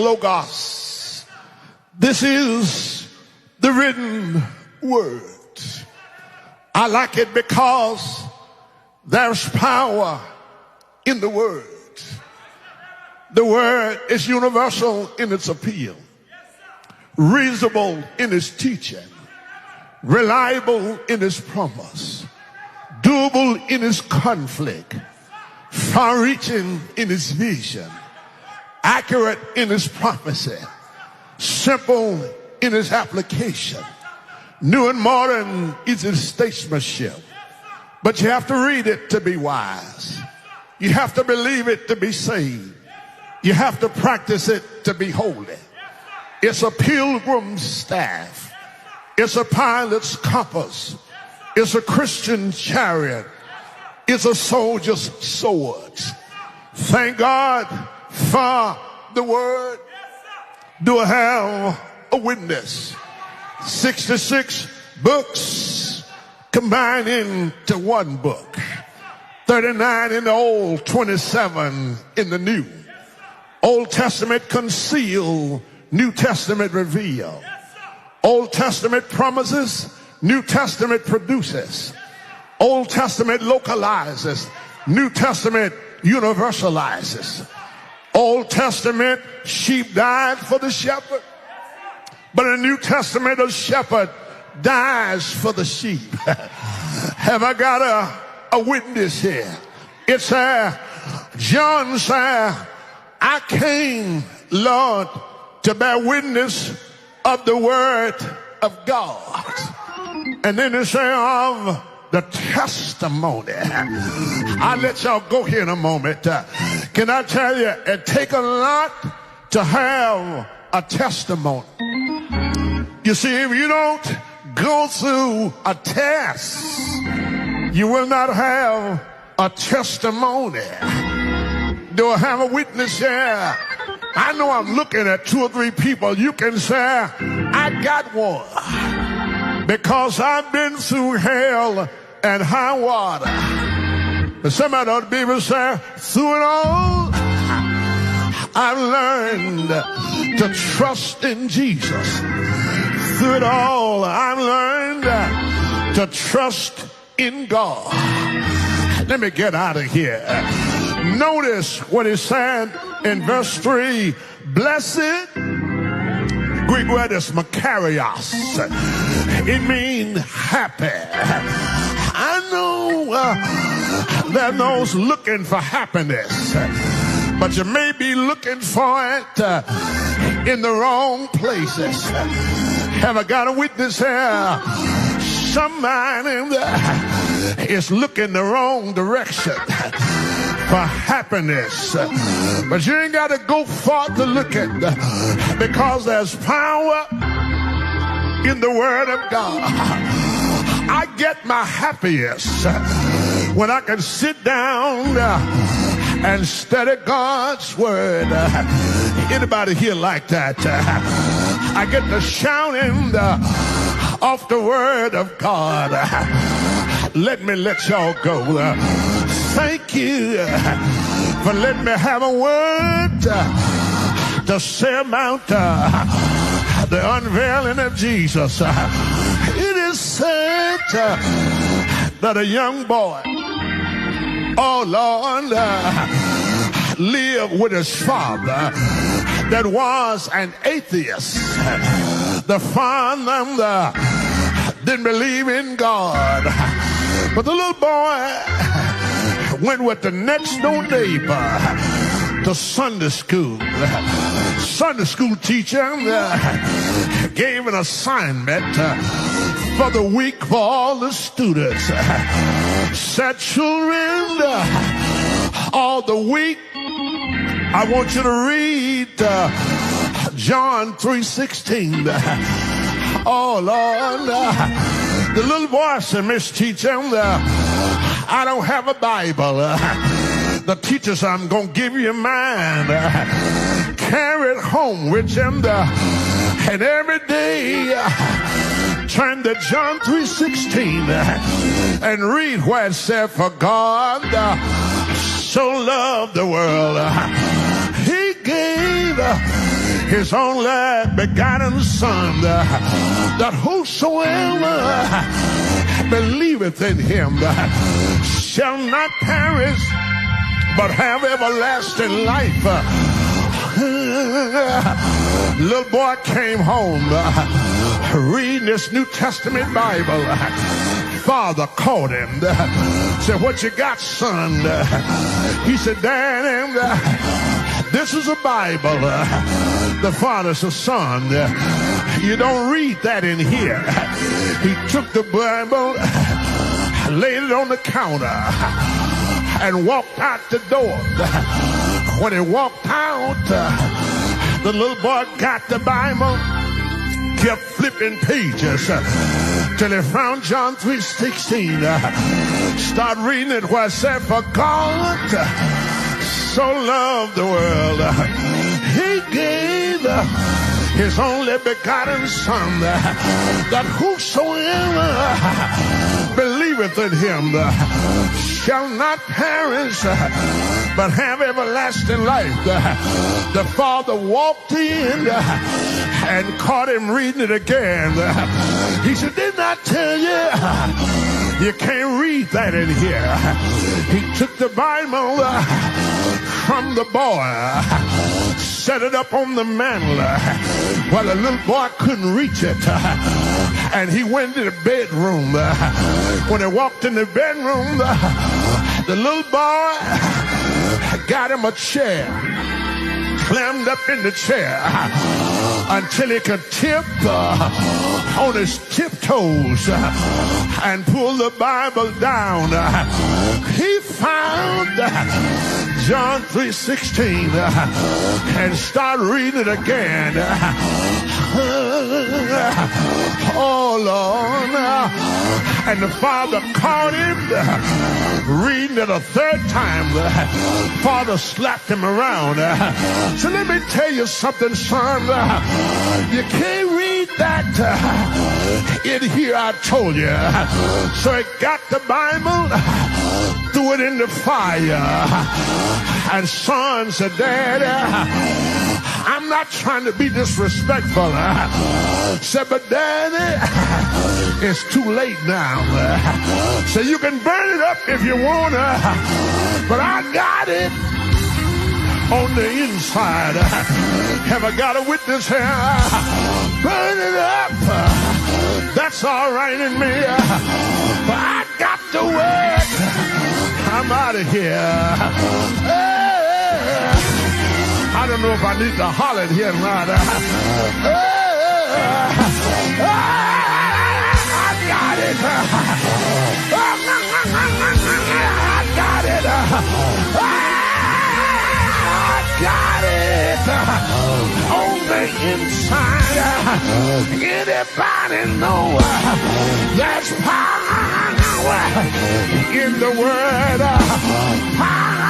Logos. This is the written word. I like it because there's power in the word. The word is universal in its appeal, reasonable in its teaching, reliable in its promise, doable in its conflict, far-reaching in its vision, accurate in its prophecy, simple in its application, new and modern is its statesmanship. But you have to read it to be wise. You have to believe it to be saved. You have to practice it to be holy. It's a pilgrim's staff. It's a pilot's compass. It's a Christian chariot. It's a soldier's sword. Thank God for the word. Do I have a witness? 66 books combined into one book. 39 in the Old, 27 in the New. Old Testament concealed, New Testament revealed. Old Testament promises, New Testament produces. Old Testament localizes, New Testament universalizes. Old Testament, sheep died for the shepherd, but in the New Testament, a shepherd dies for the sheep. Have I got a witness here? It says, John said, I came, Lord, to bear witness of the word of God. And then it says of the testimony. I'll let y'all go here in a moment. Can I tell you, it takes a lot to have a testimony. You see, if you don't go through a test, you will not have a testimony. Do I have a witness here? I know I'm looking at 2 or 3 people. You can say, I got one. Because I've been through hell and high water. But somebody ought to be able to say, through it all, I've learned to trust in Jesus. Through it all, I've learned to trust in God. Let me get out of here. Notice what he said in verse 3. Blessed, Greek word is makarios. It means happy. I know there are those looking for happiness, but you may be looking for it in the wrong places. Have I got a witness here? Somebody is looking the wrong direction for happiness, but you ain't got to go far to look at, because there's power in the word of God. I get my happiest when I can sit down and study God's word. Anybody here like that? I get to shouting off the word of God. Let me let y'all go. Thank you for letting me have a word to say about the unveiling of Jesus. It is said that a young boy, oh Lord, lived with his father that was an atheist. The father didn't believe in God, but the little boy went with the next door neighbor to Sunday school. Sunday school teacher gave an assignment for the week for all the students. Said, children, all the week I want you to read John 3:16. Oh Lord, the little boy said, Miss Teacher, I don't have a Bible. The teacher said, I'm going to give you mine. Carry it home with him. And every day, turn to John 3:16 and read where it said, for God so loved the world. He gave his only begotten Son, that whosoever believeth in him shall not perish, but have everlasting life. Little boy came home reading this New Testament Bible. Father called him, said, "What you got, son?" He said, "Daddy, this is a Bible." The father said, "Son, you don't read that in here." He took the Bible, laid it on the counter, and walked out the door. When he walked out, the little boy got the Bible, kept flipping pages till he found John 3:16. Start reading it where it said, "For God so loved the world, he gave his only begotten Son, that whosoever believeth in him shall not perish, but have everlasting life." The father walked in and caught him reading it again. He said, "Didn't I tell you? You can't read that in here." He took the Bible from the boy, set it up on the mantle while the little boy couldn't reach it. And he went to the bedroom. When he walked in the bedroom, the little boy got him a chair, clammed up in the chair until he could tip on his tiptoes and pull the Bible down. He found John 3:16 and started reading it again. Oh Lord. And the father caught him reading it a third time. The father slapped him around. So let me tell you something, son. You can't read that in here, I told you. So he got the Bible, threw it in the fire, and son said, "Daddy, I'm not trying to be disrespectful." Said, "But Daddy, it's too late now. So you can burn it up if you want to, but I got it on the inside." Have I got a witness here? Burn it up. That's all right in me. But I got to work. I'm out of here. I don't know if I need to holler it here right now. I got it. I got it. Got it on the inside. Anybody know there's power in the word? Power.